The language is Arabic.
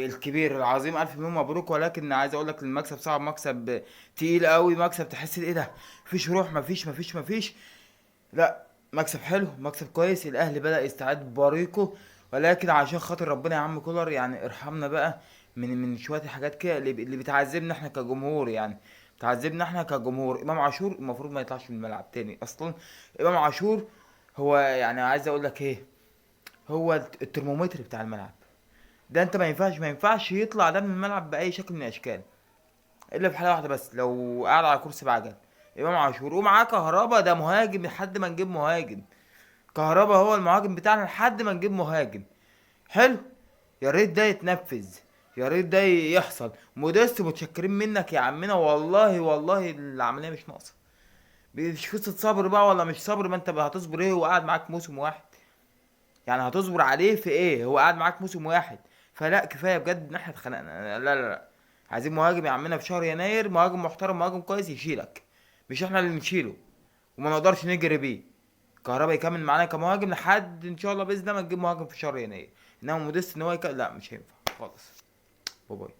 الكبير العظيم الف مليون مبروك، ولكن عايز اقول لك المكسب صعب، مكسب تقيل قوي، مكسب تحس ايه ده، مفيش روح، مفيش. لا مكسب حلو، مكسب كويس، الاهلي بدأ يستعد بريقه، ولكن عشان خاطر ربنا يا عم كولر يعني ارحمنا بقى من شويه الحاجات كده اللي بتعذبنا احنا كجمهور يعني. بتعذبنا احنا كجمهور. امام عاشور المفروض ما يطلعش من الملعب تاني اصلا. امام عاشور هو يعني عايز اقول لك ايه، هو الترمومتر بتاع الملعب. ده انت ما ينفعش يطلع ده من الملعب باي شكل من الاشكال، الا في حاله واحده بس، لو قاعد على كرسي بعجل. امام عاشور ومعاه كهربا، ده مهاجم لحد ما نجيب مهاجم. كهربا هو المهاجم بتاعنا لحد ما نجيب مهاجم حلو. يا ريت ده يتنفذ، يا ريت ده يحصل. موديست متشكرين منك يا عمنا، والله والله العمليه مش ناقصه. مش قصه صبر بقى ولا مش صبر، ما انت بقى هتصبر ايه وقاعد معاك موسم واحد؟ يعني هتصبر عليه في ايه؟ هو قاعد معاك موسم واحد. فلا كفايه بجد ان احنا اتخانقنا. لا، عايزين مهاجم يا عمنا في شهر يناير، مهاجم محترم، مهاجم كويس يشيلك، مش احنا اللي نشيله وما نقدرش نجري بيه. كهربا يكمل معانا كمهاجم لحد ان شاء الله باذن الله ما نجيب مهاجم في شهر يناير. انما موديست ان هو لا مش هينفع خالص. باي باي.